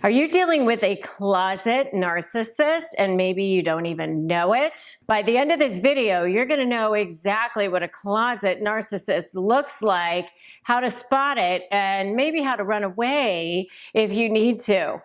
Are you dealing with a closet narcissist and maybe you don't even know it? By the end of this video, you're going to know exactly what a closet narcissist looks like, how to spot it, and maybe how to run away if you need to.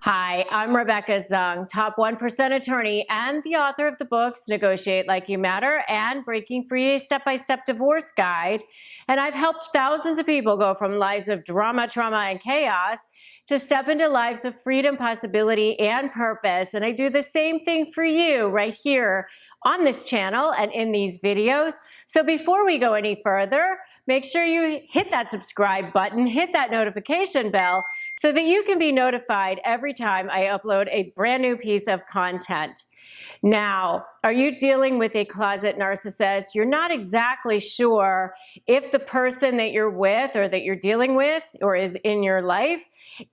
Hi, I'm Rebecca Zung, top 1% attorney and the author of the books Negotiate Like You Matter and Breaking Free, a Step-by-Step Divorce Guide. And I've helped thousands of people go from lives of drama, trauma, and chaos to step into lives of freedom, possibility, and purpose. And I do the same thing for you right here on this channel and in these videos. So before we go any further, make sure you hit that subscribe button, hit that notification bell so that you can be notified every time I upload a brand new piece of content. Now, are you dealing with a closet narcissist? You're not exactly sure if the person that you're with or that you're dealing with or is in your life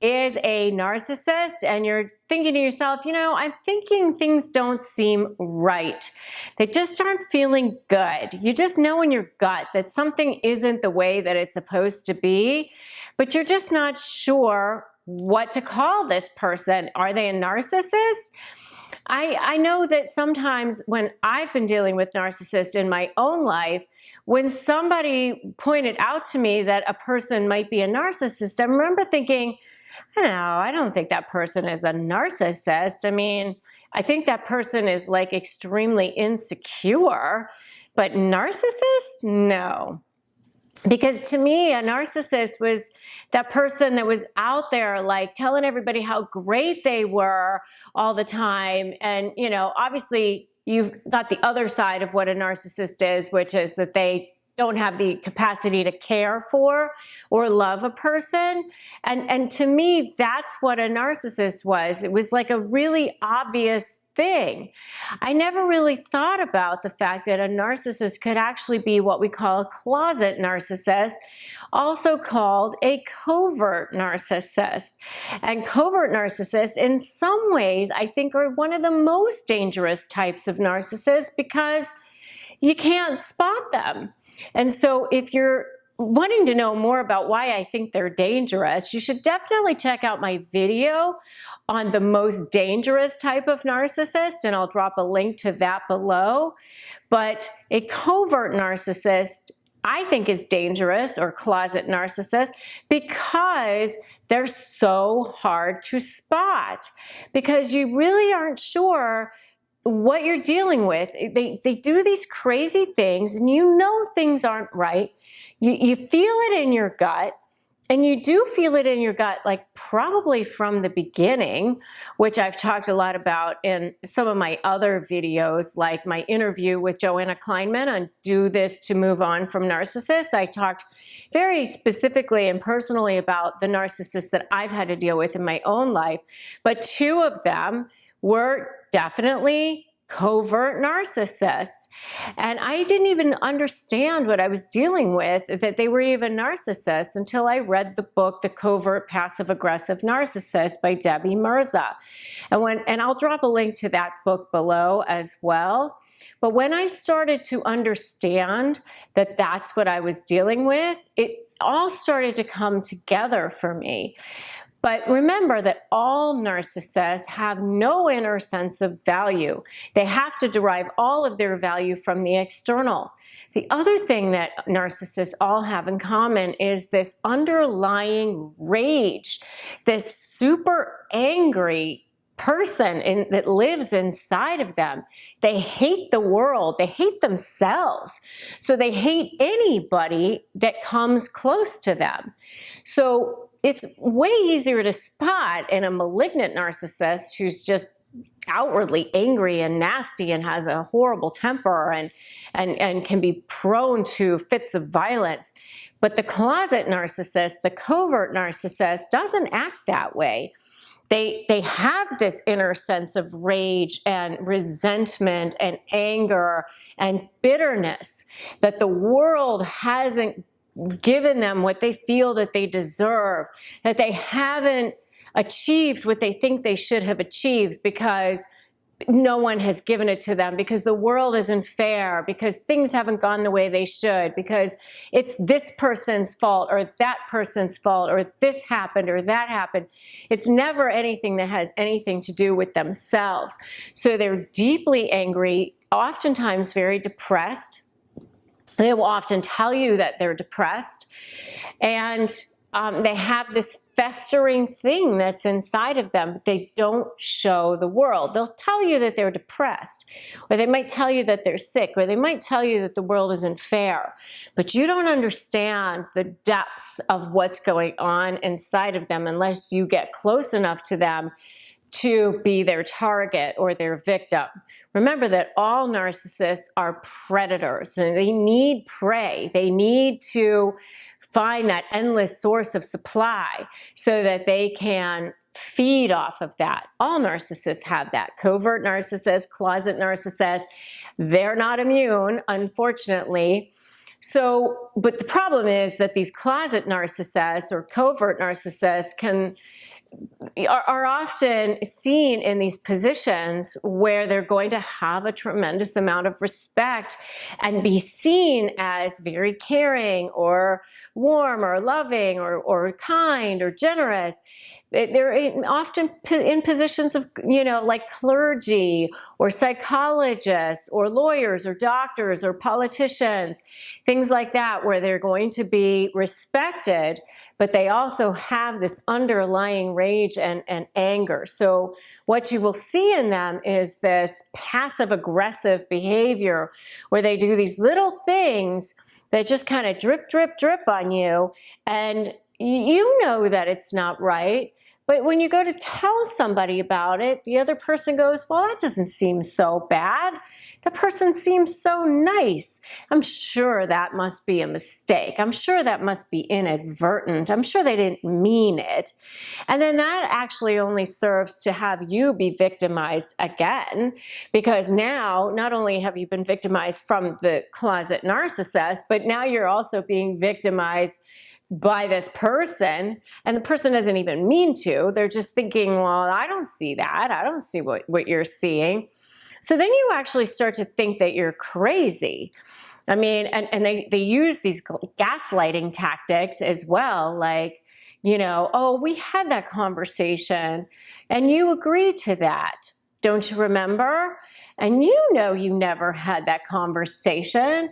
is a narcissist, and you're thinking to yourself, you know, I'm thinking things don't seem right. They just aren't feeling good. You just know in your gut that something isn't the way that it's supposed to be, but you're just not sure what to call this person. Are they a narcissist? I know that sometimes when I've been dealing with narcissists in my own life, when somebody pointed out to me that a person might be a narcissist, I remember thinking, I don't think that person is a narcissist. I mean, I think that person is like extremely insecure, but narcissist? No. Because to me, a narcissist was that person that was out there like telling everybody how great they were all the time. And, you know, obviously you've got the other side of what a narcissist is, which is that they don't have the capacity to care for or love a person. And to me, that's what a narcissist was. It was like a really obvious thing. I never really thought about the fact that a narcissist could actually be what we call a closet narcissist, also called a covert narcissist. And covert narcissists, in some ways, I think are one of the most dangerous types of narcissists because you can't spot them. And so if you're wanting to know more about why I think they're dangerous, you should definitely check out my video on the most dangerous type of narcissist, and I'll drop a link to that below. But a covert narcissist, I think, is dangerous, or closet narcissist, because they're so hard to spot, because you really aren't sure what you're dealing with. They do these crazy things, and you know things aren't right. You feel it in your gut, and you do feel it in your gut, like probably from the beginning, which I've talked a lot about in some of my other videos, like my interview with Joanna Kleinman on Do This to Move On from Narcissists. I talked very specifically and personally about the narcissists that I've had to deal with in my own life, but two of them were definitely covert narcissists. And I didn't even understand what I was dealing with, that they were even narcissists, until I read the book, The Covert Passive Aggressive Narcissist by Debbie Mirza. And I'll drop a link to that book below as well. But when I started to understand that that's what I was dealing with, it all started to come together for me. But remember that all narcissists have no inner sense of value. They have to derive all of their value from the external. The other thing that narcissists all have in common is this underlying rage, this super angry person that lives inside of them. They hate the world. They hate themselves. So they hate anybody that comes close to them. So it's way easier to spot in a malignant narcissist who's just outwardly angry and nasty and has a horrible temper and can be prone to fits of violence. But the closet narcissist, the covert narcissist, doesn't act that way. They have this inner sense of rage and resentment and anger and bitterness that the world hasn't given them what they feel that they deserve, that they haven't achieved what they think they should have achieved because no one has given it to them, because the world isn't fair, because things haven't gone the way they should, because it's this person's fault or that person's fault, or this happened or that happened. It's never anything that has anything to do with themselves. So they're deeply angry, oftentimes very depressed. They will often tell you that they're depressed, and they have this festering thing that's inside of them, but they don't show the world. They'll tell you that they're depressed, or they might tell you that they're sick, or they might tell you that the world isn't fair, but you don't understand the depths of what's going on inside of them unless you get close enough to them to be their target or their victim. Remember that all narcissists are predators, and they need prey. They need to find that endless source of supply so that they can feed off of that. All narcissists have that. Covert narcissists, closet narcissists, they're not immune, unfortunately. So, but the problem is that these closet narcissists or covert narcissists are often seen in these positions where they're going to have a tremendous amount of respect and be seen as very caring or warm or loving or kind or generous. They're often in positions of, like clergy or psychologists or lawyers or doctors or politicians, things like that, where they're going to be respected, but they also have this underlying rage and anger. So what you will see in them is this passive aggressive behavior where they do these little things that just kind of drip, drip, drip on you, and you know that it's not right. But when you go to tell somebody about it, the other person goes, well, that doesn't seem so bad. The person seems so nice. I'm sure that must be a mistake. I'm sure that must be inadvertent. I'm sure they didn't mean it. And then that actually only serves to have you be victimized again, because now not only have you been victimized from the closet narcissist, but now you're also being victimized by this person, and the person doesn't even mean to. They're just thinking, well, I don't see that. I don't see what you're seeing. So then you actually start to think that you're crazy. I mean, and they use these gaslighting tactics as well, like, oh, we had that conversation and you agreed to that. Don't you remember? And you never had that conversation,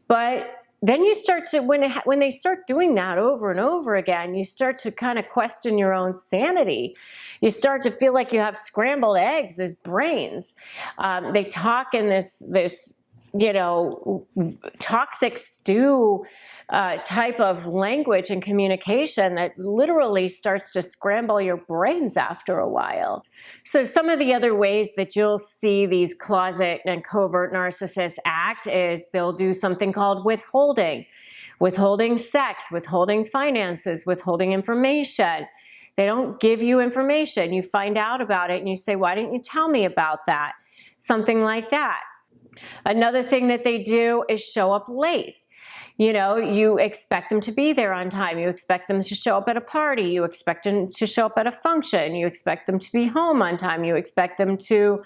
but then you start to, when they start doing that over and over again, you start to kind of question your own sanity. You start to feel like you have scrambled eggs as brains. They talk in this toxic stew type of language and communication that literally starts to scramble your brains after a while. So some of the other ways that you'll see these closet and covert narcissists act is they'll do something called withholding sex, withholding finances, withholding information. They don't give you information. You find out about it and you say, why didn't you tell me about that? Something like that. Another thing that they do is show up late. You expect them to be there on time. You expect them to show up at a party. You expect them to show up at a function. You expect them to be home on time. You expect them to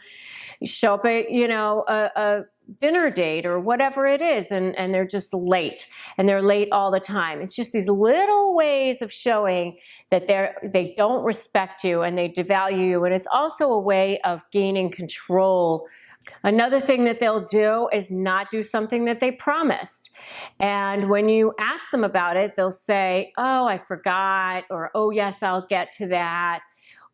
show up at, a dinner date or whatever it is, and they're just late, and they're late all the time. It's just these little ways of showing that they don't respect you and they devalue you, and it's also a way of gaining control. Another thing that they'll do is not do something that they promised. And when you ask them about it, they'll say, oh, I forgot, or oh, yes, I'll get to that,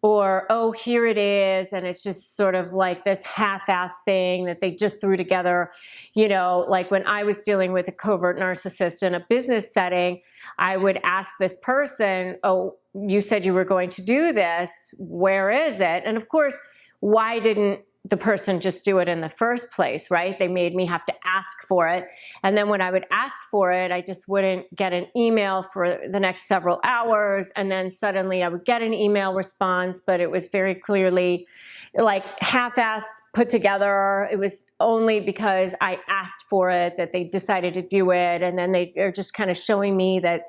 or oh, here it is. And it's just sort of like this half-assed thing that they just threw together. Like when I was dealing with a covert narcissist in a business setting, I would ask this person, oh, you said you were going to do this. Where is it? And of course, why didn't the person just do it in the first place, right? They made me have to ask for it. And then when I would ask for it, I just wouldn't get an email for the next several hours. And then suddenly I would get an email response, but it was very clearly like half-assed, put together. It was only because I asked for it that they decided to do it. And then they are just kind of showing me that,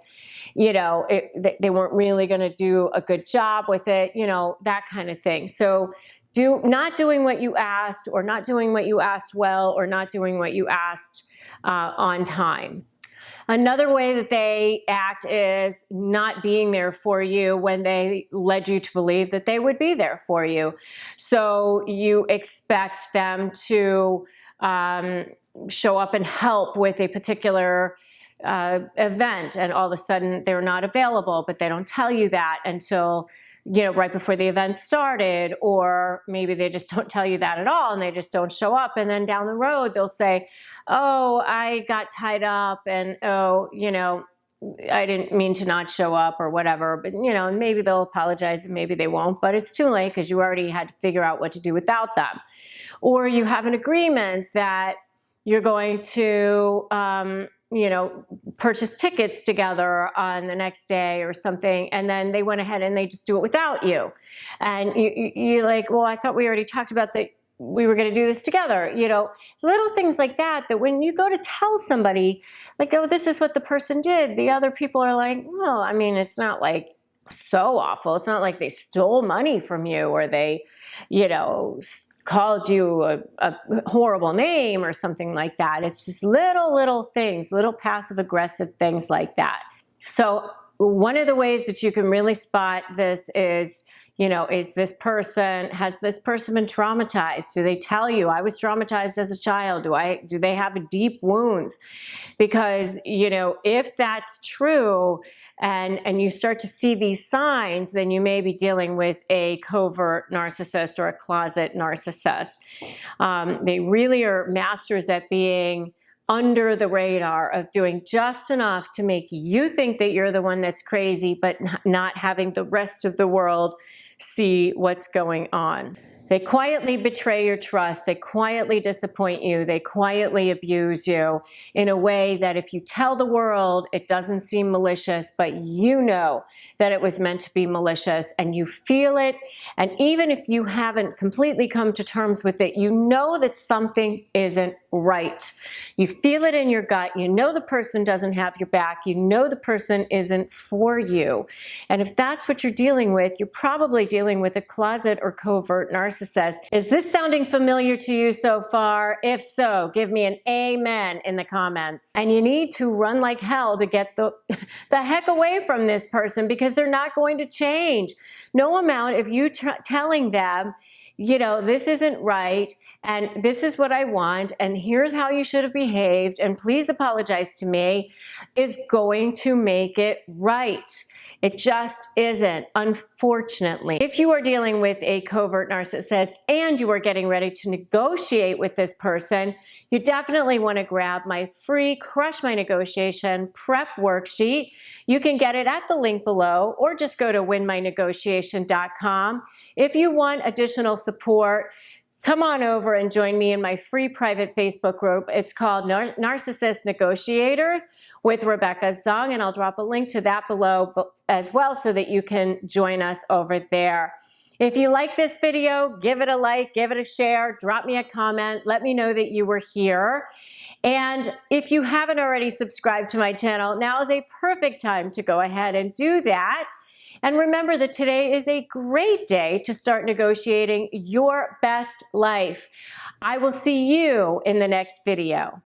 they weren't really going to do a good job with it, that kind of thing. So not doing what you asked, or not doing what you asked well, or not doing what you asked on time. Another way that they act is not being there for you when they led you to believe that they would be there for you. So you expect them to show up and help with a particular event, and all of a sudden they're not available, but they don't tell you that until, you know, right before the event started, or maybe they just don't tell you that at all and they just don't show up. And then down the road, they'll say, oh, I got tied up, and oh, you know, I didn't mean to not show up, or whatever. But, you know, maybe they'll apologize and maybe they won't, but it's too late because you already had to figure out what to do without them. Or you have an agreement that you're going to, you know, purchase tickets together on the next day or something, and then they went ahead and they just do it without you. And you're like, well, I thought we already talked about that we were going to do this together. You know, little things like that, that when you go to tell somebody, like, oh, this is what the person did, the other people are like, well, I mean, it's not like so awful. It's not like they stole money from you, or they, you know, called you a horrible name or something like that. It's just little things, little passive aggressive things like that. So one of the ways that you can really spot this is, you know, has this person been traumatized? Do they tell you, I was traumatized as a child? Do they have deep wounds? Because, you know, if that's true, and you start to see these signs, then you may be dealing with a covert narcissist or a closet narcissist. They really are masters at being under the radar, of doing just enough to make you think that you're the one that's crazy, but not having the rest of the world see what's going on. They quietly betray your trust. They quietly disappoint you. They quietly abuse you in a way that if you tell the world, it doesn't seem malicious, but you know that it was meant to be malicious, and you feel it. And even if you haven't completely come to terms with it, you know that something isn't right. You feel it in your gut. You know the person doesn't have your back. You know the person isn't for you. And if that's what you're dealing with, you're probably dealing with a closet or covert narcissist. Is this sounding familiar to you so far? If so, give me an amen in the comments. And you need to run like hell to get the heck away from this person, because they're not going to change. No amount of you telling them, you know, this isn't right, and this is what I want, and here's how you should have behaved, and please apologize to me, is going to make it right. It just isn't, unfortunately. If you are dealing with a covert narcissist and you are getting ready to negotiate with this person, you definitely want to grab my free Crush My Negotiation prep worksheet. You can get it at the link below, or just go to winmynegotiation.com. If you want additional support, come on over and join me in my free private Facebook group. It's called Narcissist Negotiators with Rebecca Zung, and I'll drop a link to that below as well, so that you can join us over there. If you like this video, give it a like, give it a share, drop me a comment, let me know that you were here. And if you haven't already subscribed to my channel, now is a perfect time to go ahead and do that. And remember that today is a great day to start negotiating your best life. I will see you in the next video.